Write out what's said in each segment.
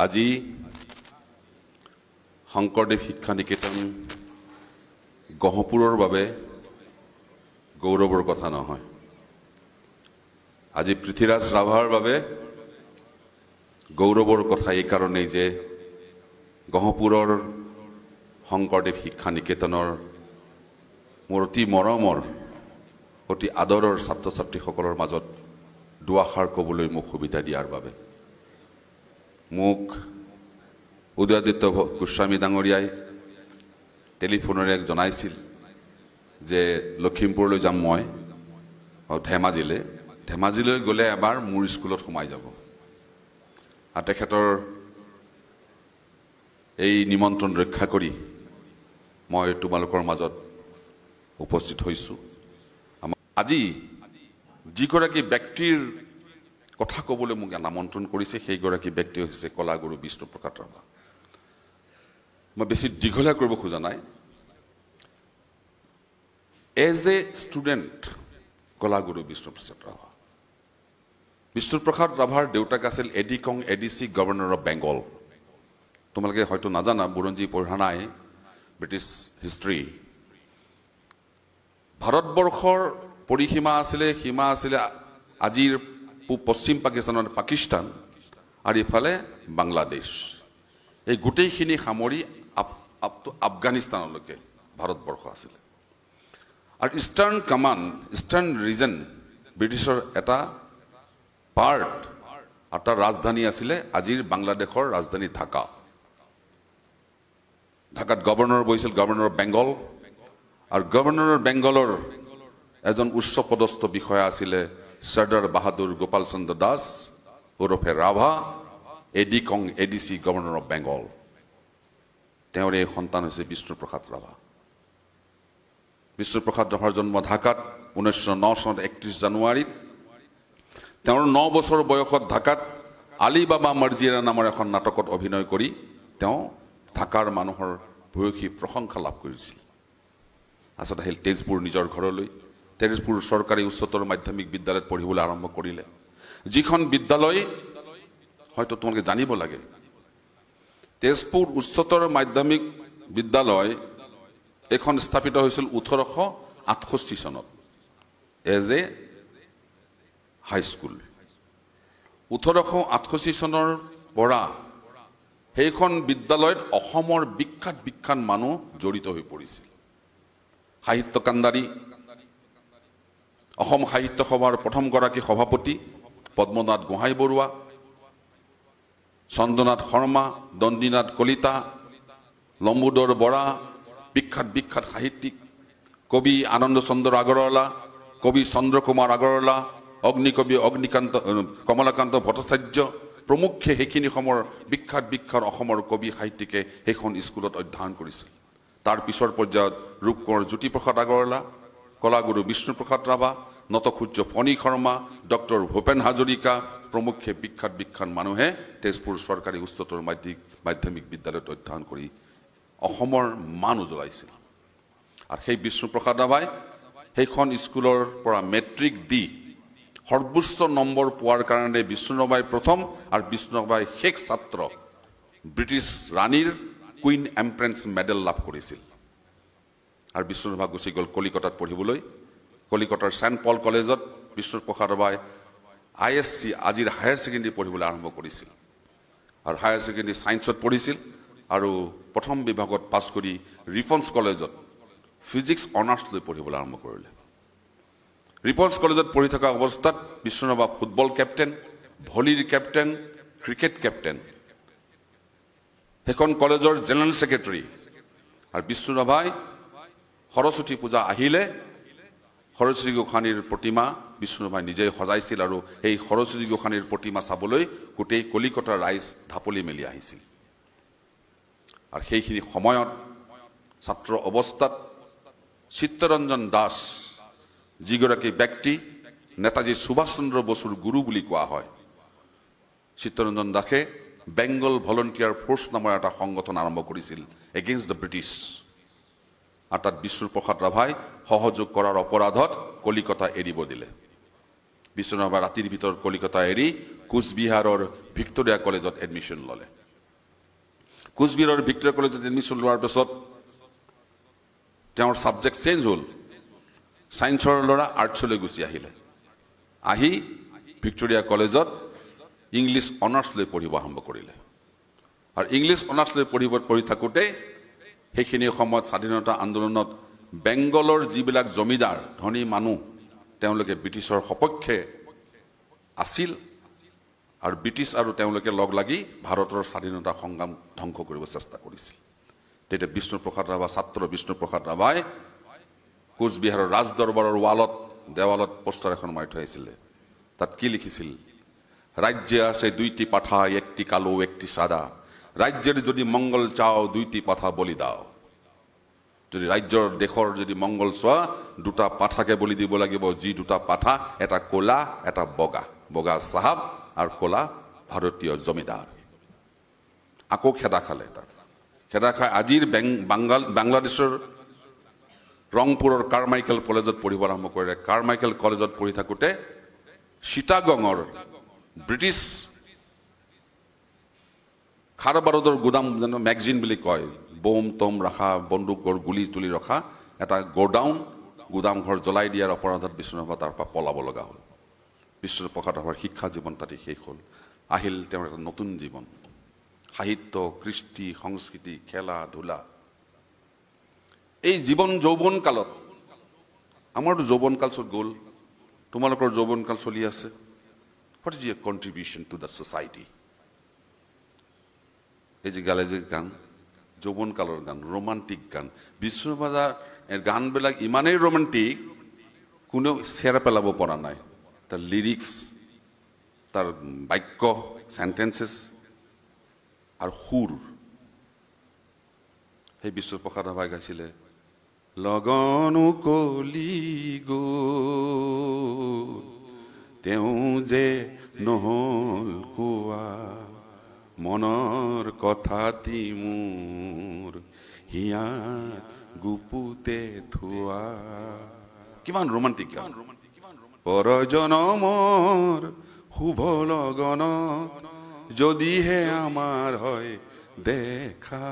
আজি শংকৰদেৱ শিক্ষা নিকেতন গহপুৰৰ বাবে গৌৰৱৰ কথা নহয়। আজি পৃথ্বীৰাজ ৰাভাৰ বাবে গৌৰৱৰ কথা এই কাৰণেই যে গহপুৰৰ শংকৰদেৱ শিক্ষা নিকেতনৰ মোৰ অতি মৰমৰ অতি আদৰৰ ছাত্ৰ ছাত্ৰীসকলৰ মাজত দুআষাৰ ক'বলৈ মোক সুবিধা দিয়াৰ বাবে। মোক উদয়াদিত্য গোস্বামী ডাঙৰীয়াই টেলিফোনেৰে জনাইছিল যে লখিমপুৰলৈ যাম মই ধেমাজিলৈ গ'লে এবাৰ মোৰ স্কুলত সোমাই যাব। আৰু তেখেতৰ এই নিমন্ত্ৰণ ৰক্ষা কৰি মই তোমালোকৰ মাজত উপস্থিত হৈছোঁ। আজি যিগৰাকী ব্যক্তিৰ কথা ক'বলৈ মোক আমন্ত্ৰণ কৰিছে সেইগৰাকী ব্যক্তি হৈছে কলাগুৰু বিষ্ণুপ্ৰসাদ ৰাভা। মই বেছি দীঘলীয়া কৰিব খোজা নাই। এজ এ ষ্টুডেণ্ট কলাগুৰু বিষ্ণুপ্ৰসাদ ৰাভা। বিষ্ণুপ্ৰসাদ ৰাভাৰ দেউতাক আছিল aide-de-camp ADC governor of Bengal. তোমালোকে হয়তো নাজানা, বুৰঞ্জী পঢ়া নাই ব্ৰিটিছ হিষ্ট্ৰী। ভাৰতবৰ্ষৰ পৰিসীমা আছিলে আজিৰ পশ্চিম পাকিস্তান আৰু ইফালে বাংলাদেশ। এই গোটেইখিনি সামৰি আফগানিস্তানলৈকে ভাৰতবৰ্ষ আছিলে। আৰু ইষ্টাৰ্ণ কামাণ্ড, ইষ্টাৰ্ণ ৰিজন ব্ৰিটিছৰ এটা পাৰ্ট, আৰু তাৰ ৰাজধানী আছিলে আজিৰ বাংলাদেশৰ ৰাজধানী ঢাকা। ঢাকাত গভৰ্ণৰ বহিছিল গভৰ্ণৰ অফ বেংগল, আৰু গভৰ্ণৰ বেংগলৰ এজন উচ্চ পদস্থ বিষয়া আছিলে চৰ্দাৰ বাহাদুৰ গোপাল চন্দ্ৰ দাস ওৰফে ৰাভা, এডিকং এডিচি গভৰ্ণৰ অফ বেংগল। তেওঁৰ এই সন্তান হৈছে বিষ্ণুপ্ৰসাদ ৰাভা। বিষ্ণুপ্ৰসাদ ৰাভাৰ জন্ম ঢাকাত 1909 চনত 31 জানুৱাৰীত। তেওঁৰ 9 বছৰ বয়সত ঢাকাত আলী বাবা মৰ্জিৰা নামৰ এখন নাটকত অভিনয় কৰি তেওঁ ঢাকাৰ মানুহৰ ভূয়সী প্ৰশংসা লাভ কৰিছিল। আচলতে আহিল তেজপুৰ নিজৰ ঘৰলৈ। তেজপুৰ চৰকাৰী উচ্চতৰ মাধ্যমিক বিদ্যালয়ত পঢ়িবলৈ আৰম্ভ কৰিলে, যিখন বিদ্যালয় হয়তো তোমালোকে জানিব লাগে। তেজপুৰ উচ্চতৰ মাধ্যমিক বিদ্যালয় এইখন স্থাপিত হৈছিল 1868 চনত এজ এ হাইস্কুল। 1868 চনৰ পৰা সেইখন বিদ্যালয়ত অসমৰ বিখ্যাত মানুহ জড়িত হৈ পৰিছিল। সাহিত্য কাণ্ডাৰী, অসম সাহিত্য সভাৰ প্ৰথমগৰাকী সভাপতি পদ্মনাথ গোহাঁই বৰুৱা, চন্দ্ৰনাথ শৰ্মা, দণ্ডীনাথ কলিতা, লম্বোদৰ বৰা, বিখ্যাত সাহিত্যিক, কবি আনন্দ চন্দ্ৰ আগৰৱালা, কবি চন্দ্ৰ কুমাৰ আগৰৱালা, অগ্নিকবি কমলাকান্ত ভট্টাচাৰ্য প্ৰমুখ্যে সেইখিনি সময়ৰ বিখ্যাত অসমৰ কবি সাহিত্যিকে সেইখন স্কুলত অধ্যয়ন কৰিছিল। তাৰ পিছৰ পৰ্যায়ত ৰূপকোঁৱৰ জ্যোতিপ্ৰসাদ আগৰৱালা, কলাগুৰু বিষ্ণুপ্ৰসাদ ৰাভা, নটসূৰ্য ফণী শৰ্মা, ডক্টৰ ভূপেন হাজৰিকা প্ৰমুখ্যে বিখ্যাত মানুহে তেজপুৰ চৰকাৰী উচ্চতৰ মাধ্যমিক বিদ্যালয়ত অধ্যয়ন কৰি অসমৰ মান উজ্বলাইছিল। আৰু সেই বিষ্ণুপ্ৰসাদ ৰাভাই সেইখন স্কুলৰ পৰা মেট্ৰিক দি সৰ্বোচ্চ নম্বৰ পোৱাৰ কাৰণে বিষ্ণুৰাভাই প্ৰথম আৰু বিষ্ণুৰাভাই শেষ ছাত্ৰ ব্ৰিটিছ ৰাণীৰ কুইন এম্প্ৰেন্স মেডেল লাভ কৰিছিল। আৰু বিষ্ণুৰাভা গুচি গ'ল কলিকতাত পঢ়িবলৈ। কলিকতাৰ ছেণ্ট পল কলেজত বিষ্ণুপ্ৰসাদ ৰাভাই ISC আজিৰ হায়াৰ ছেকেণ্ডেৰী পঢ়িবলৈ আৰম্ভ কৰিছিল। আৰু হায়াৰ ছেকেণ্ডেৰী ছায়েন্সত পঢ়িছিল আৰু প্ৰথম বিভাগত পাছ কৰি ৰিপন্স কলেজত ফিজিক্স অনাৰ্ছ লৈ পঢ়িবলৈ আৰম্ভ কৰিলে। ৰিপন্স কলেজত পঢ়ি থকা অৱস্থাত বিষ্ণুৰাভা ফুটবল কেপ্টেইন, ভলীৰ কেপ্টেইন, ক্ৰিকেট কেপ্টেইন, সেইখন কলেজৰ জেনেৰেল ছেক্ৰেটাৰী। আৰু বিষ্ণুৰাভাই সৰস্বতী পূজা আহিলে সৰস্বতী গোসাঁনীৰ প্ৰতিমা বিষ্ণুৰাভাই নিজেই সজাইছিল, আৰু সেই সৰস্বতী গোসাঁনীৰ প্ৰতিমা চাবলৈ গোটেই কলিকতাৰ ৰাইজ ঢাপলি মেলি আহিছিল। আৰু সেইখিনি সময়ত ছাত্ৰ অৱস্থাত চিত্তৰঞ্জন দাস যিগৰাকী ব্যক্তি নেতাজী সুভাষ চন্দ্ৰ বসুৰ গুৰু বুলি কোৱা হয়, চিত্তৰঞ্জন দাসে বেংগল ভলণ্টিয়াৰ ফ'ৰ্চ নামৰ এটা সংগঠন আৰম্ভ কৰিছিল এগেইনষ্ট দ্য ব্ৰিটিছ। আৰু তাত বিষ্ণুপ্ৰসাদ ৰাভাই সহযোগ কৰাৰ অপৰাধত কলিকতা এৰিব দিলে। বিষ্ণুৰাভা ৰাতিৰ ভিতৰত কলিকতা এৰি কোচবিহাৰৰ ভিক্টোৰিয়া কলেজত এডমিশ্যন ল'লে। কোচবিহাৰৰ ভিক্টোৰিয়া কলেজত এডমিশ্যন লোৱাৰ পিছত তেওঁৰ ছাবজেক্ট চেঞ্জ হ'ল সায়েন্সৰ ল'ৰা আৰ্টছলৈ গুচি আহিলে আহি ভিক্টোৰিয়া কলেজত ইংলিছ অনাৰ্ছ লৈ পঢ়িব আৰম্ভ কৰিলে আৰু ইংলিছ অনাৰ্ছ লৈ পঢ়ি থাকোঁতে সেইখিনি সময়ত স্বাধীনতা আন্দোলনত বেংগলৰ যিবিলাক জমিদাৰ ধনী মানুহ তেওঁলোকে ব্ৰিটিছৰ সপক্ষে আছিল আৰু ব্ৰিটিছ আৰু তেওঁলোকে লগ লাগি ভাৰতৰ স্বাধীনতা সংগ্ৰাম ধ্বংস কৰিব চেষ্টা কৰিছিল তেতিয়া বিষ্ণুপ্ৰসাদ ৰাভা ছাত্ৰ বিষ্ণুপ্ৰসাদ ৰাভাই কোচবিহাৰৰ ৰাজদৰবাৰৰ দেৱালত পোষ্টাৰ এখন মাৰি থৈ আহিছিলে তাত কি লিখিছিল ৰাজ্যে আছে দুইটি পাঠা একটি কালো একটি সাদা ৰাজ্যেৰ যদি মঙ্গল চাও দুইটি পাঠা বলি দাও যদি ৰাজ্যৰ দেশৰ যদি মঙ্গল চোৱা দুটা পাঠাকে বলি দিব লাগিব যি দুটা পাঠা এটা কোলা এটা বগা সাহাব আৰু কোলা ভাৰতীয় জমিদাৰ আকৌ খেদা খালে খেদা খাই আজিৰ বাংলাদেশৰ ৰংপুৰৰ কাৰমাইকেল কলেজত পঢ়িব আৰম্ভ কৰিলে কাৰমাইকেল কলেজত পঢ়ি থাকোঁতে চিটাগঙৰ ব্ৰিটিছ খাৰ বাৰুদৰ গুদাম যেন মেগজিন বুলি কয় বোম টম ৰখা বন্দুকৰ গুলি তুলি ৰখা এটা গুদাম ঘৰ জ্বলাই দিয়াৰ অপৰাধত বিষ্ণুপ্ৰসাদ তাৰ পৰা পলাব লগা হ'ল বিষ্ণুপ্ৰসাদ ৰাভাৰ শিক্ষা জীৱন তাতে শেষ হ'ল আহিল তেওঁৰ এটা নতুন জীৱন সাহিত্য কৃষ্টি সংস্কৃতি খেলা ধূলা এই জীৱন যৌৱন কালত আমাৰতো যৌৱন কাল গ'ল তোমালোকৰ যৌৱন কাল চলি আছে what is year contribution to the society এই যে গালে যে গান যৌৱন কালৰ গান ৰোমান্টিক গান বিষ্ণুপ্ৰসাদৰ গানবিলাক ইমানেই ৰোমান্টিক কোনেও চেৰা পেলাব পৰা নাই তাৰ লিৰিক্স তাৰ বাক্য চেণ্টেন্সেছ আৰু সুৰ সেই বিষ্ণুপ্ৰসাদ ৰাভাই গাইছিলে লগনো কলি গ'ল তেওঁ যে নহ'ল কোৱা মনৰ কথাটি মোৰ হিয়াত গুপুতে থোৱা কিমান ৰোমান্টিক গান পৰজনমৰ শুভ লগনত যদিহে আমাৰ হয় দেখা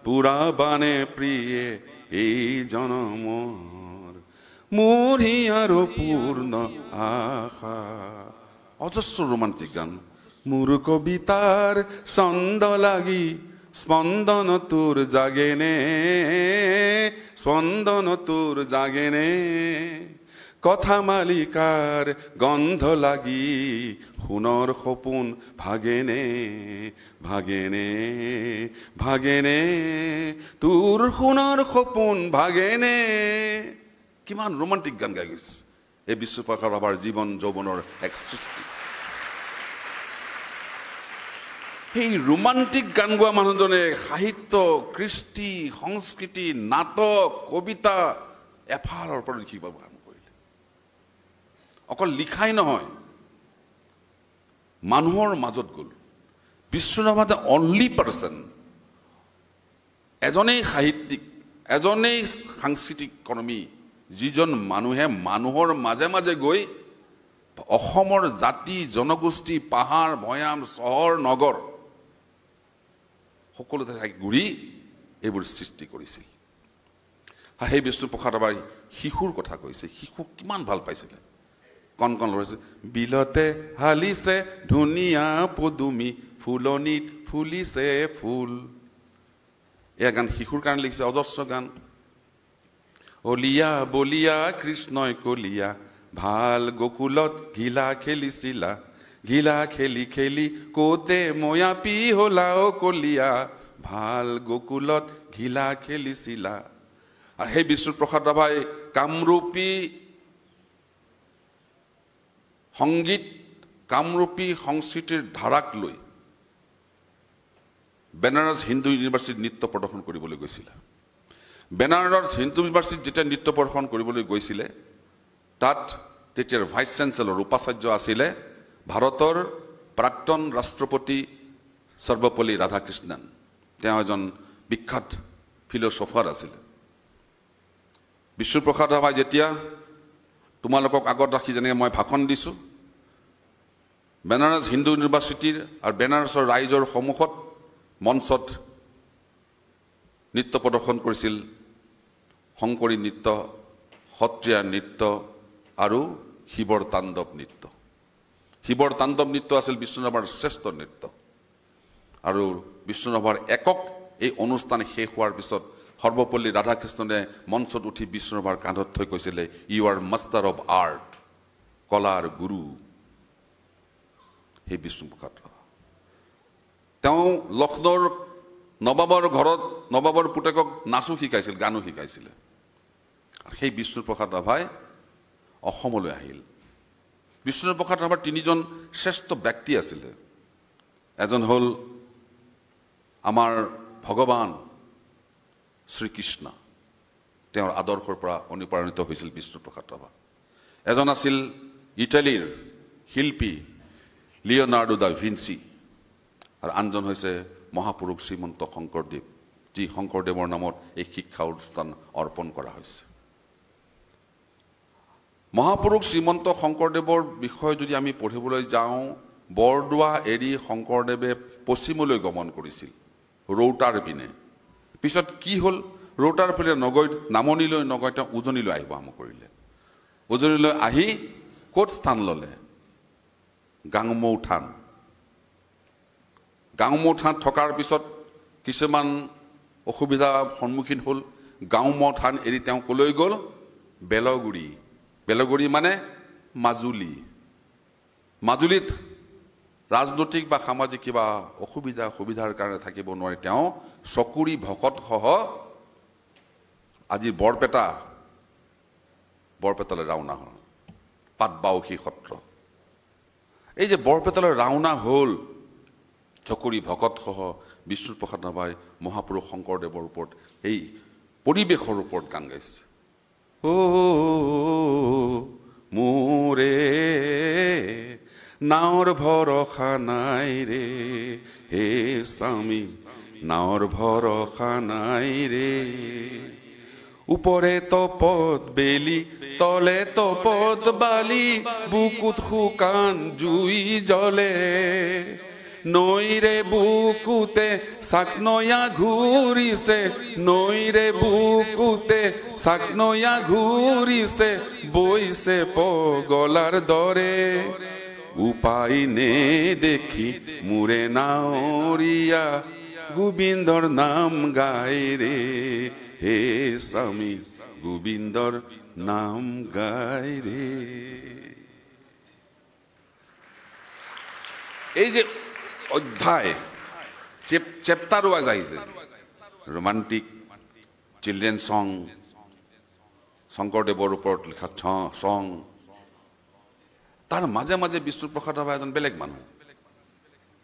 পুৰা বানে প্ৰিয়ে এই জনমৰ মোৰ হিয়াৰ পূৰ্ণ আশা অজস্ৰ ৰোমান্টিক গান মোৰ কবিতাৰ ছন্দ লাগি স্পন্দন তোৰ জাগেনে কথা মালিকাৰ গন্ধ লাগি সোণৰ সপোন ভাগেনে তোৰ সোণৰ সপোন ভাগেনে কিমান ৰোমান্টিক গান গাই গৈছে এই বিষ্ণুপ্ৰসাদ ৰাভাৰ জীৱন যৌৱনৰ এক সৃষ্টি সেই ৰোমান্টিক গান গোৱা মানুহজনে সাহিত্য কৃষ্টি সংস্কৃতি নাটক কবিতা এফালৰ পৰা লিখিব আৰম্ভ কৰিলে অকল লিখাই নহয় মানুহৰ মাজত গ'ল বিষ্ণুপ্ৰসাদ অনলি পাৰ্চন এজনেই সাহিত্যিক এজনেই সাংস্কৃতিক কৰ্মী যিজন মানুহে মানুহৰ মাজে মাজে গৈ অসমৰ জাতি জনগোষ্ঠী পাহাৰ ভৈয়াম চহৰ নগৰ সকলোতে ঘূৰি এইবোৰ সৃষ্টি কৰিছিল আৰু সেই বিষ্ণুপ্ৰসাদ ৰাভাই শিশুৰ কথা কৈছে শিশুক কিমান ভাল পাইছিলে কণ লৰাইছে বিলতে হালিছে ধুনীয়া পদুমি ফুলনিত ফুলিছে ফুল এয়া গান শিশুৰ কাৰণে লিখিছে অজস্ৰ গান অলিয়া বলিয়া কৃষ্ণই কলিয়া ভাল গকুলত ঘিলা খেলিছিলা ঘিলা খেলি খেলি কোতে ময়াপি হলা ও কলিয়া ভাল গকুলত ঘিলা খেলিছিলা আৰু সেই বিষ্ণুপ্ৰসাদ ৰাভাই কামৰূপী সংগীত কামৰূপী সংস্কৃতিৰ ধাৰাক লৈ বেনাৰস হিন্দু ইউনিভাৰ্চিটিত নৃত্য প্ৰদৰ্শন কৰিবলৈ গৈছিলে বেনাৰস হিন্দু ইউনিভাৰ্চিটিত যেতিয়া নৃত্য প্ৰদৰ্শন কৰিবলৈ গৈছিলে তাত তেতিয়াৰ ভাইচ চেঞ্চেলৰ উপাচাৰ্য আছিলে ভাৰতৰ প্ৰাক্তন ৰাষ্ট্ৰপতি সৰ্বপল্লী ৰাধাকৃষ্ণন তেওঁ এজন বিখ্যাত ফিলচফাৰ আছিলে বিষ্ণুপ্ৰসাদ ৰাভাই যেতিয়া তোমালোকক আগত ৰাখি যেনেকৈ মই ভাষণ দিছোঁ বেনাৰস হিন্দু ইউনিভাৰ্চিটিৰ আৰু বেনাৰসৰ ৰাইজৰ সন্মুখত মঞ্চত নৃত্য প্ৰদৰ্শন কৰিছিল শংকৰী নৃত্য সত্ৰীয়া নৃত্য আৰু শিৱৰ তাণ্ডৱ নৃত্য শিৱৰ তাণ্ডৱ নৃত্য আছিল বিষ্ণুৰাভাৰ শ্ৰেষ্ঠ নৃত্য আৰু বিষ্ণুৰাভাৰ একক এই অনুষ্ঠান শেষ হোৱাৰ পিছত সৰ্বপল্লী ৰাধাকৃষ্ণনে মঞ্চত উঠি বিষ্ণুৰাভাৰ কান্ধত থৈ কৈছিলে you are master of art কলাৰ গুৰু সেই বিষ্ণুপ্ৰসাদ ৰাভা তেওঁ লক্ষ্ণৌৰ নবাবৰ ঘৰত নবাবৰ পুতেকক নাচো শিকাইছিল গানো শিকাইছিলে আৰু সেই বিষ্ণুপ্ৰসাদ ৰাভাই অসমলৈ আহিল বিষ্ণুপ্ৰসাদ ৰাভাৰ তিনিজন শ্ৰেষ্ঠ ব্যক্তি আছিলে এজন হ'ল আমাৰ ভগৱান শ্ৰীকৃষ্ণ তেওঁৰ আদৰ্শৰ পৰা অনুপ্ৰাণিত হৈছিল বিষ্ণুপ্ৰসাদ ৰাভা এজন আছিল ইটালীৰ শিল্পী লিঅ'নাৰ্ডো দা ভিঞ্চি আৰু আনজন হৈছে মহাপুৰুষ শ্ৰীমন্ত শংকৰদেৱ যি শংকৰদেৱৰ নামত এই শিক্ষা অনুষ্ঠান অৰ্পণ কৰা হৈছে মহাপুৰুষ শ্ৰীমন্ত শংকৰদেৱৰ বিষয়ে যদি আমি পঢ়িবলৈ যাওঁ বৰদোৱা এৰি শংকৰদেৱে পশ্চিমলৈ গমন কৰিছিল ৰৌতাৰ পিনে পিছত কি হ'ল ৰৌতাৰ পিনে নগৈ নামনিলৈ নগৈ তেওঁ উজনিলৈ আহিব আৰম্ভ কৰিলে উজনিলৈ আহি ক'ত স্থান ল'লে গাংমৌ থান থকাৰ পিছত কিছুমান অসুবিধা সন্মুখীন হ'ল গাঁওমৌ থান এৰি তেওঁ ক'লৈ গ'ল বেলগুৰি মানে মাজুলীত ৰাজনৈতিক বা সামাজিক কিবা সুবিধাৰ কাৰণে থাকিব নোৱাৰি তেওঁ চকুৰি ভকতসহ আজি বৰপেটালৈ ৰাওনা হ'ল পাটবাউসী সত্ৰ এই যে বৰপেটালৈ ৰাওনা হ'ল চকুৰি ভকতসহ বিষ্ণুপ্ৰসাদ ৰাভাই মহাপুৰুষ শংকৰদেৱৰ ওপৰত এই পৰিৱেশৰ ওপৰত গান গাইছে মোৰে নাৱৰ ভৰসা নাই ৰে হে স্বামী নাৱৰ ভৰসা নাই ৰে উপৰে তপত বেলি তলে তপত বালি বুকুত শুকান জুই জ্বলে নৈৰে বুকুতে চাকনৈয়া ঘূৰিছে নৈৰে বুকুতে চাকনৈয়া ঘূৰিছে বৈছে পগলাৰ দৰে উপায় নে দেখি মোৰে নাৱৰীয়া গোবিন্দৰ নাম গাই ৰে হে স্বামী গোবিন্দৰ নাম গাই ৰে এই যে অধ্যায় চেপ্টাৰ ৱাইজ আহিছে ৰোমান্টিক চিলড্ৰেন সং শংকৰদেৱৰ ওপৰত লিখা সং তাৰ মাজে মাজে বিষ্ণুপ্ৰসাদ ৰাভা এজন বেলেগ মানুহ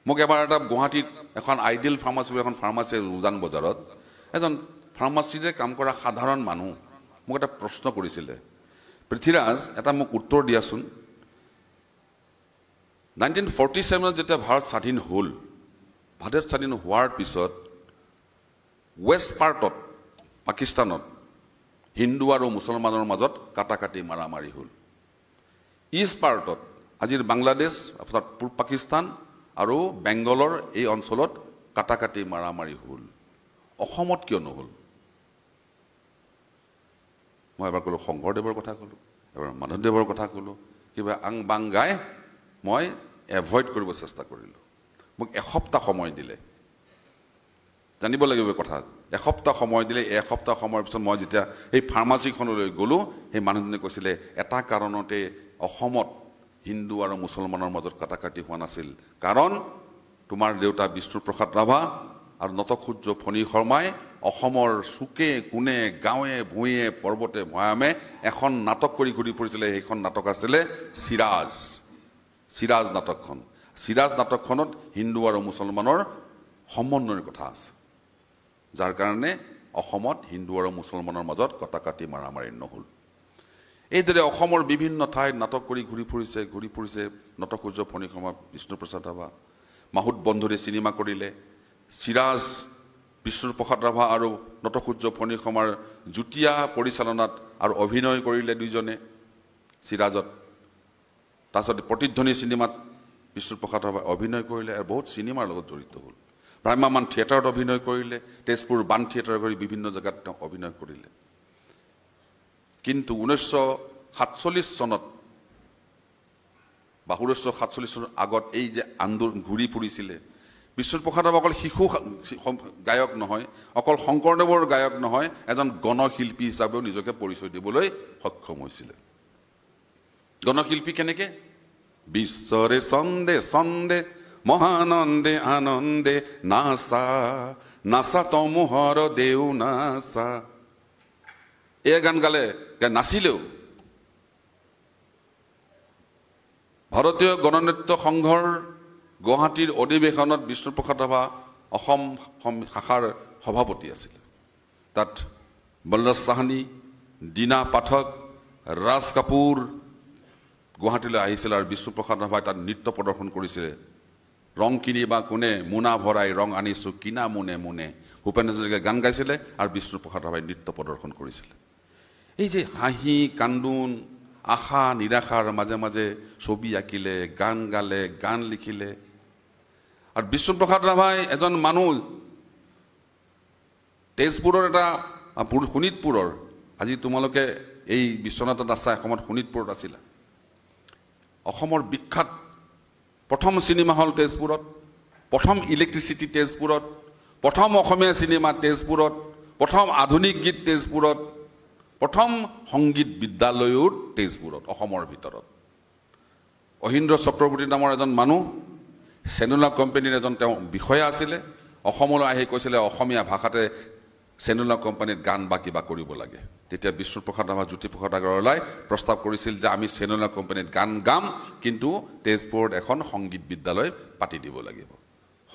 মোক এবাৰ এটা গুৱাহাটীত এখন আইডিয়েল ফাৰ্মাচী এখন ফাৰ্মাচী উজান বজাৰত এজন ফাৰ্মাচীৰে কাম কৰা সাধাৰণ মানুহ মোক এটা প্ৰশ্ন কৰিছিলে পৃথ্বীৰাজ এটা মোক উত্তৰ দিয়াচোন 1947 যেতিয়া ভাৰত স্বাধীন হ'ল ভাৰত স্বাধীন হোৱাৰ পিছত ৱেষ্ট পাৰ্টত পাকিস্তানত হিন্দু আৰু মুছলমানৰ মাজত কাটাকাটি মাৰামাৰি হ'ল ইষ্ট পাৰ্টত আজিৰ বাংলাদেশ অৰ্থাৎ পূব পাকিস্তান আৰু বেংগলৰ এই অঞ্চলত কাটাকাটি মাৰামাৰি হ'ল অসমত কিয় নহ'ল মই এবাৰ ক'লোঁ শংকৰদেৱৰ কথা ক'লোঁ এবাৰ মাধৱদেৱৰ কথা ক'লোঁ কিবা আং বাং গাই মই এভইড কৰিব চেষ্টা কৰিলোঁ মোক এসপ্তাহ সময় দিলে জানিব লাগিব কথা এসপ্তাহ সময় দিলে এসপ্তাহ সময়ৰ পিছত মই যেতিয়া সেই ফাৰ্মাচীখনলৈ গ'লোঁ সেই মানুহজনে কৈছিলে এটা কাৰণতে অসমত হিন্দু আৰু মুছলমানৰ মাজত কাটাকাটি হোৱা নাছিল কাৰণ তোমাৰ দেউতা বিষ্ণুপ্ৰসাদ ৰাভা আৰু নটসূৰ্য ফণী শৰ্মাই অসমৰ চুকে কোণে গাঁৱে ভূঞে পৰ্বতে ভৈয়ামে এখন নাটক কৰি ঘূৰি ফুৰিছিলে সেইখন নাটক আছিলে চিৰাজ নাটকখন চিৰাজ নাটকখনত হিন্দু আৰু মুছলমানৰ সমন্বয়ৰ কথা আছে যাৰ কাৰণে অসমত হিন্দু আৰু মুছলমানৰ মাজত কাটাকাটি মাৰামাৰি নহ'ল এইদৰে অসমৰ বিভিন্ন ঠাইত নাটক কৰি ঘূৰি ফুৰিছে নটসূৰ্য ফণী শৰ্মা বিষ্ণুপ্ৰসাদ ৰাভা মাহুত বন্ধুৰে চিনেমা কৰিলে চিৰাজ বিষ্ণুপ্ৰসাদ ৰাভা আৰু নটসূৰ্য ফণী শৰ্মাৰ যুটীয়া পৰিচালনাত আৰু অভিনয় কৰিলে দুইজনে চিৰাজত তাৰপিছত প্ৰতিধ্বনি চিনেমাত বিষ্ণুপ্ৰসাদ ৰাভাই অভিনয় কৰিলে আৰু বহুত চিনেমাৰ লগত জড়িত হ'ল ভ্ৰাম্যমান থিয়েটাৰত অভিনয় কৰিলে, তেজপুৰ বাণ থিয়েটাৰ কৰি বিভিন্ন জেগাত তেওঁ অভিনয় কৰিলে। কিন্তু 1947 চনত বা 1947 চনৰ আগত এই যে আন্দোলন ঘূৰি ফুৰিছিলে, বিষ্ণুপ্ৰসাদ ৰাভা অকল শিশু গায়ক নহয়, অকল শংকৰদেৱৰ গায়ক নহয়, এজন গণশিল্পী হিচাপেও নিজকে পৰিচয় দিবলৈ সক্ষম হৈছিলে। গণশিল্পী কেনেকে? বিশ্বৰে চন্দে চন্দে মহানন্দে আনন্দে নাচা নাচা তমোহৰ দেউ নাচা, এই গান গালে, নাচিলেও ভাৰতীয় গণনৃত্য সংঘৰ গুৱাহাটীৰ অধিৱেশনত বিষ্ণুপ্ৰসাদ ৰাভা অসম শাখাৰ সভাপতি আছিল। তাত বলৰাজ চাহানী, দীনা পাঠক, ৰাজ কাপুৰ গুৱাহাটীলৈ আহিছিল আৰু বিষ্ণুপ্ৰসাদ ৰাভাই তাত নৃত্য প্ৰদৰ্শন কৰিছিলে। ৰং কিনিবা কোনে, মোনা ভৰাই ৰং আনিছোঁ কিনা মোনে মোনে, ভূপেন হাজৰিকাই গান গাইছিলে আৰু বিষ্ণুপ্ৰসাদ ৰাভাই নৃত্য প্ৰদৰ্শন কৰিছিলে। এই যে হাঁহি কান্দোন, আশা নিৰাশাৰ মাজে মাজে ছবি আঁকিলে, গান গালে, গান লিখিলে। আৰু বিষ্ণুপ্ৰসাদ ৰাভাই এজন মানুহ, তেজপুৰৰ এটা শোণিতপুৰৰ, আজি তোমালোকে এই বিশ্বনাথত আছা, এসময়ত শোণিতপুৰত আছিলা। অসমৰ বিখ্যাত প্ৰথম চিনেমা হল তেজপুৰত, প্ৰথম ইলেক্ট্ৰিচিটি তেজপুৰত, প্ৰথম অসমীয়া চিনেমা তেজপুৰত, প্ৰথম আধুনিক গীত তেজপুৰত, প্ৰথম সংগীত বিদ্যালয়ো তেজপুৰত, অসমৰ ভিতৰত। অহিন্দ্ৰ চক্ৰৱৰ্তী নামৰ এজন মানুহ, চেলুলাৰ কোম্পানীৰ এজন তেওঁ বিষয়া আছিলে। অসমলৈ আহি কৈছিলে অসমীয়া ভাষাতে চেলুলাৰ কোম্পানীত গান বা কিবা কৰিব লাগে। তেতিয়া বিষ্ণুপ্ৰসাদ ৰাভা, জ্যোতিপ্ৰসাদ আগৰৱালাই প্ৰস্তাৱ কৰিছিল যে আমি চেলুলাৰ কোম্পানীত গান গাম, কিন্তু তেজপুৰত এখন সংগীত বিদ্যালয় পাতি দিব লাগিব।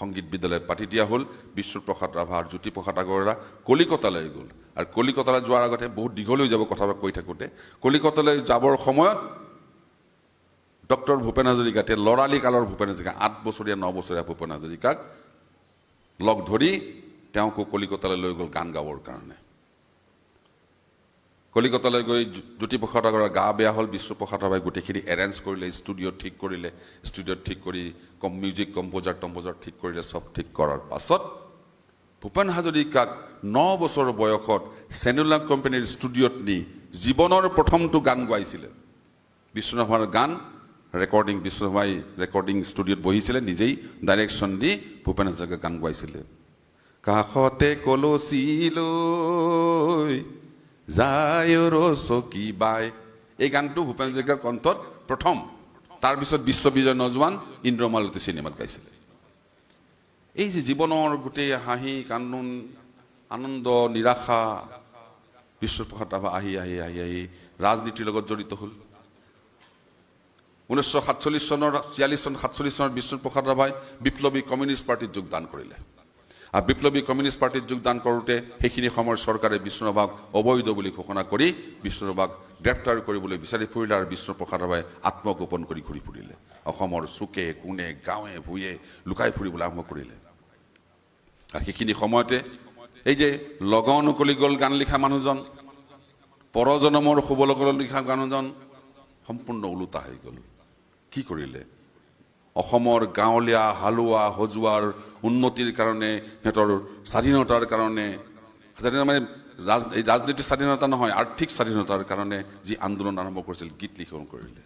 সংগীত বিদ্যালয় পাতি দিয়া হ'ল। বিষ্ণুপ্ৰসাদ ৰাভা আৰু জ্যোতিপ্ৰসাদ আগৰৱালা কলিকতালৈ গ'ল। আৰু কলিকতালৈ যোৱাৰ আগতে বহুত দীঘলৈ যাব কথা কৈ থাকোঁতে, কলিকতালৈ যাবৰ সময়ত ডক্টৰ ভূপেন হাজৰিকা, ল'ৰালি কালৰ ভূপেন হাজৰিকা, 8 বছৰীয়া 9 বছৰীয়া ভূপেন হাজৰিকাক লগ ধৰি তেওঁকো কলিকতালৈ লৈ গ'ল গান গাবৰ কাৰণে। কলিকতালৈ গৈ জ্যোতিপ্ৰসাদ আগৰৱালাৰ গা বেয়া হ'ল। বিষ্ণুপ্ৰসাদ ৰাভাই গোটেইখিনি এৰেঞ্জ কৰিলে, ষ্টুডিঅ'ত ঠিক কৰিলে, ষ্টুডিঅ'ত ঠিক কৰি মিউজিক কম্প'জাৰ ঠিক কৰিলে। চব ঠিক কৰাৰ পাছত ভূপেন হাজৰিকাক 9 বছৰ বয়সত চেলুলাৰ কোম্পানীৰ ষ্টুডিঅ'ত নি জীৱনৰ প্ৰথমটো গান গাইছিলে। বিষ্ণুৰাভাৰ গান ৰেকৰ্ডিং, বিষ্ণুৰাভাই ৰেকৰ্ডিং ষ্টুডিঅ'ত বহিছিলে, নিজেই ডাইৰেকশ্যন দি ভূপেন হাজৰিকাই গান গাইছিলে। কাষতে কলচি লৈ যায় ৰচকী বাই, এই গানটো ভূপেন হাজৰিকাৰ কণ্ঠত প্ৰথম। তাৰপিছত বিশ্ববিজয় নজৱান, ইন্দ্ৰমালতী চিনেমাত গাইছিলে। এই যে জীৱনৰ গোটেই হাঁহি কান্দোন, আনন্দ নিৰাশা, বিষ্ণুপ্ৰসাদ ৰাভা আহি আহি আহি আহি ৰাজনীতিৰ লগত জড়িত হ'ল। 1947 চনৰ 46 চনত বিষ্ণুপ্ৰসাদ ৰাভাই বিপ্লৱী কমিউনিষ্ট পাৰ্টীত যোগদান কৰিলে। আৰু বিপ্লৱী কমিউনিষ্ট পাৰ্টীত যোগদান কৰোঁতে সেইখিনি সময়ৰ চৰকাৰে বিষ্ণুৰাভাক অবৈধ বুলি ঘোষণা কৰি বিষ্ণুৰাভাক গ্ৰেপ্তাৰ কৰিবলৈ বিচাৰি ফুৰিলে। আৰু বিষ্ণুপ্ৰসাদ ৰাভাই আত্মগোপন কৰি ঘূৰি ফুৰিলে। অসমৰ চুকে কোণে গাঁৱে ভূঞে লুকাই ফুৰিবলৈ আৰম্ভ কৰিলে। আৰু সেইখিনি সময়তে এই যে লগন উকলি গ'ল গান লিখা মানুহজন, পৰজনমৰ শুভলগন লিখা মানুহজন সম্পূৰ্ণ ওলোটা হৈ গ'ল। কি কৰিলে? অসমৰ গাঁৱলীয়া হালোৱা সজোৱাৰ উন্নতিৰ কাৰণে, সিহঁতৰ স্বাধীনতাৰ কাৰণে, মানে ৰাজনীতিৰ স্বাধীনতা নহয়, আৰ্থিক স্বাধীনতাৰ কাৰণে যি আন্দোলন আৰম্ভ কৰিছিল, গীত লিখন কৰিলে।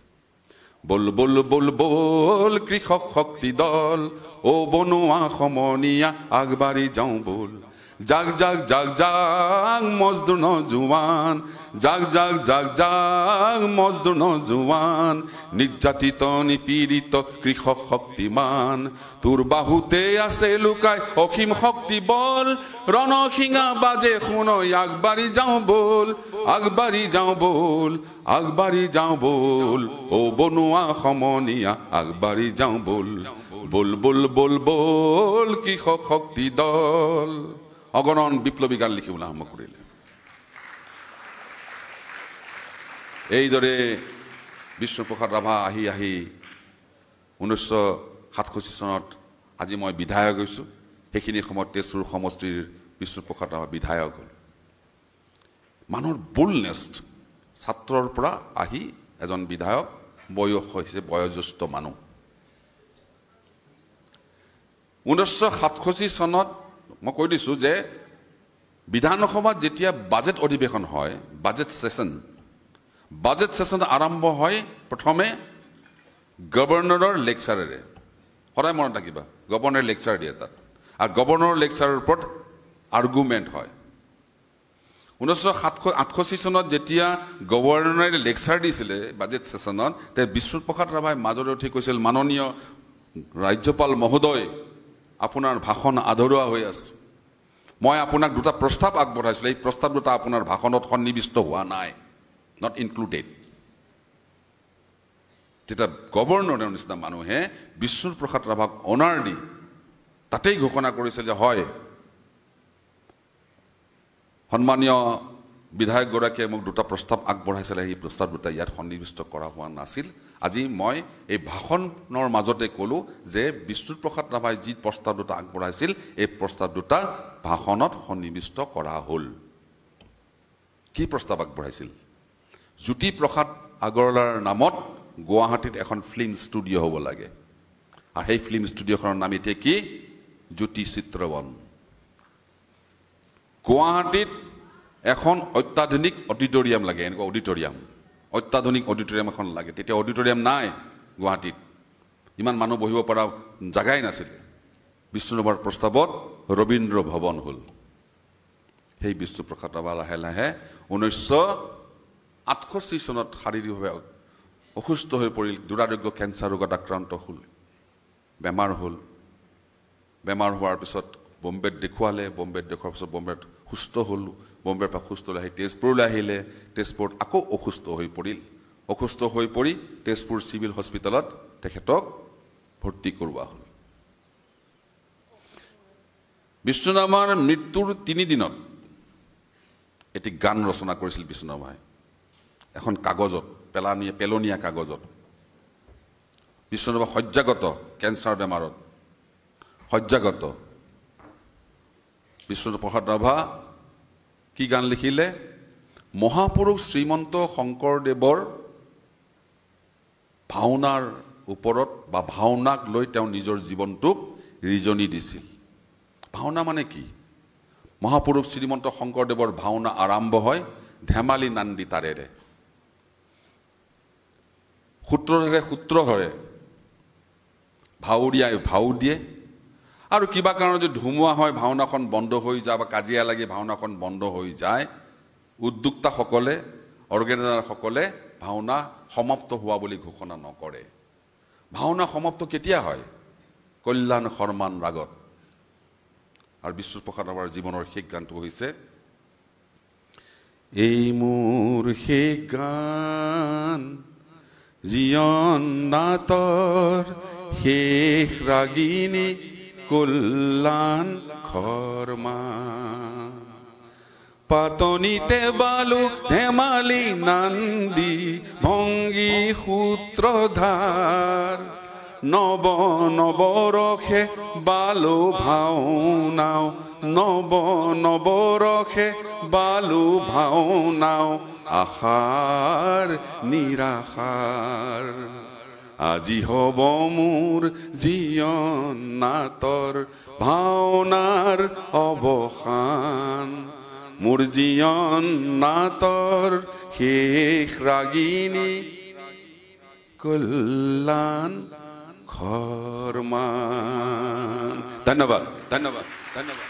বল বল বল বল কৃষক শক্তি দল, অ বনোৱা সমনীয়া আগবাঢ়ি যাওঁ বল, জাগ জাগ জাগ জাগ মজদুৰ নজোৱান, জাগ জাগ জাগ জাগ মজদুৰ নজোৱান, নিৰ্যাতিত নিপীড়িত কৃষক শক্তিমান, তোৰ বাহুতে আছে লুকাই অসীম শক্তি বল, ৰণশিঙা বাজে শুনৈ আগবাঢ়ি যাওঁ বল, আগবাঢ়ি যাওঁ বল, আগবাঢ়ি যাওঁ বল, অ বনোৱা সমনীয়া আগবাঢ়ি যাওঁ বল, বল বল বল বল কৃষক শক্তি দল। অগণন বিপ্লৱী গান লিখিবলৈ আৰম্ভ কৰিলে। এইদৰে বিষ্ণুপ্ৰসাদ ৰাভা আহি আহি 1967 চনত আজি মই বিধায়ক হৈছোঁ। সেইখিনি সময়ত তেজপুৰ সমষ্টিৰ বিষ্ণুপ্ৰসাদ ৰাভা বিধায়ক হ'ল। মানুহৰ বোলনেছ, ছাত্ৰৰ পৰা আহি এজন বিধায়ক, বয়স হৈছে, বয়োজ্যেষ্ঠ মানুহ। 1967 চনত 9 বছৰ বয়সত বিষ্ণুপ্ৰসাদ ৰাভাই 9 বছৰ বয়সত চেলুলাৰ কোম্পানীত গান গাইছিলে। 9 বছৰ বয়সত 1967 চনত মই কৈ দিছোঁ যে বিধানসভাত যেতিয়া বাজেট অধিৱেশন হয়, বাজেট সেশন আৰম্ভ হয় প্ৰথমে গভৰ্ণৰৰ লেকচাৰেৰে। সদায় মনত ৰাখিবা, গভৰ্ণৰে লেকচাৰ দিয়ে তাত, আৰু গভৰ্ণৰৰ লেকচাৰৰ ওপৰত আৰ্গুমেণ্ট হয়। 1968 চনত যেতিয়া গভৰ্ণৰে লেকচাৰ দিছিলে বাজেট সেশনত, তে বিষ্ণুপ্ৰসাদ ৰাভাই মাজলৈ উঠি কৈছিল, মাননীয় ৰাজ্যপাল মহোদয়, আপোনাৰ ভাষণ আধৰুৱা হৈ আছে। মই আপোনাক দুটা প্ৰস্তাৱ আগবঢ়াইছিলোঁ, এই প্ৰস্তাৱ দুটা আপোনাৰ ভাষণত সন্নিৱিষ্ট হোৱা নাই, নট ইনক্লুডেড। তেতিয়া গভৰ্ণৰৰ নিচিনা মানুহে বিষ্ণুপ্ৰসাদ ৰাভাক অনাৰ দি তাতেই ঘোষণা কৰিছে যে হয়, সন্মানীয় বিধায়কগৰাকীয়ে মোক দুটা প্ৰস্তাৱ আগবঢ়াইছিলে, সেই প্ৰস্তাৱ দুটা ইয়াত সন্নিৱিষ্ট কৰা হোৱা নাছিল। আজি মই এই ভাষণৰ মাজতে ক'লোঁ যে বিষ্ণুপ্ৰসাদ ৰাভাই যি প্ৰস্তাৱ দুটা আগবঢ়াইছিল, এই প্ৰস্তাৱ দুটা ভাষণত সন্নিৱিষ্ট কৰা হ'ল। কি প্ৰস্তাৱ আগবঢ়াইছিল? জ্যোতিপ্ৰসাদ আগৰৱালাৰ নামত গুৱাহাটীত এখন ফিল্ম ষ্টুডিঅ' হ'ব লাগে, আৰু সেই ফিল্ম ষ্টুডিঅ'খনৰ নাম এতিয়া কি? জ্যোতি চিত্ৰবন। গুৱাহাটীত এখন অত্যাধুনিক অডিটৰিয়াম লাগে, এনেকুৱা অডিটৰিয়াম, অত্যাধুনিক অডিটৰিয়াম এখন লাগে। তেতিয়া অডিটৰিয়াম নাই গুৱাহাটীত, ইমান মানুহ বহিব পৰা জাগাই নাছিলে। বিষ্ণুৰাভাৰ প্ৰস্তাৱত ৰবীন্দ্ৰ ভৱন হ'ল। সেই বিষ্ণুপ্ৰসাদ ৰাভা লাহে লাহে 1968 চনত শাৰীৰিকভাৱে অসুস্থ হৈ পৰিল, দুৰাৰোগ্য কেঞ্চাৰ ৰোগত আক্ৰান্ত হ'ল, বেমাৰ হ'ল। বেমাৰ হোৱাৰ পিছত বম্বেত দেখুৱালে, বম্বেত দেখুৱাৰ পিছত বম্বেত সুস্থ হ'ল, বম্বেৰ পৰা সুস্থ হৈ আহি তেজপুৰলৈ আহিলে, তেজপুৰত আকৌ অসুস্থ হৈ পৰিল। অসুস্থ হৈ পৰি তেজপুৰ চিভিল হস্পিটেলত তেখেতক ভৰ্তি কৰোৱা হ'ল। বিষ্ণুৰাভাৰ মৃত্যুৰ 3 দিনত এটি গান ৰচনা কৰিছিল বিষ্ণুৰাভাই, এখন কাগজত, পেলনীয়া কাগজত। বিষ্ণুৰাভা শয্যাগত, কেঞ্চাৰ বেমাৰত শয্যাগত। বিষ্ণুপ্ৰসাদ ৰাভা কি গান লিখিলে? মহাপুৰুষ শ্ৰীমন্ত শংকৰদেৱৰ ভাওনাৰ ওপৰত বা ভাওনাক লৈ তেওঁ নিজৰ জীৱনটোক ৰিজনি দিছিল। ভাওনা মানে কি? মহাপুৰুষ শ্ৰীমন্ত শংকৰদেৱৰ ভাওনা আৰম্ভ হয় ধেমালি নান্দি তাৰেৰে, সূত্ৰৰে সূত্ৰ ধৰে, ভাৱৰীয়াই ভাও দিয়ে, আৰু কিবা কাৰণত যদি ধুমুহা হয়, ভাওনাখন বন্ধ হৈ যায় বা কাজিয়া লাগি ভাওনাখন বন্ধ হৈ যায়, উদ্যোক্তাসকলে, অৰ্গেনাইজাৰসকলে ভাওনা সমাপ্ত হোৱা বুলি ঘোষণা নকৰে। ভাওনা সমাপ্ত কেতিয়া হয়? কল্যাণ শৰ্মান ৰাগত। আৰু বিষ্ণুপ্ৰসাদ ৰাভাৰ জীৱনৰ শেষ গানটো হৈছে, এই মোৰ শেষ গান, জীৱন নাটৰ শেষ ৰাগিনী কল্যাণ শৰ্মা। পাতনিতে বালু ধেমালি নান্দি ভংগী সূত্ৰধাৰ, নৱ নৱৰসে বালু ভাওনাও, নৱ নৱৰসে বালু ভাওনাও, আশাৰ নিৰাশাৰ। আজি হ'ব মোৰ জীৱন নাটৰ ভাওনাৰ অৱসান, মোৰ জীৱন নাটৰ শেষ ৰাগিনী কল্যাণ শৰ্মা। ধন্যবাদ, ধন্যবাদ, ধন্যবাদ।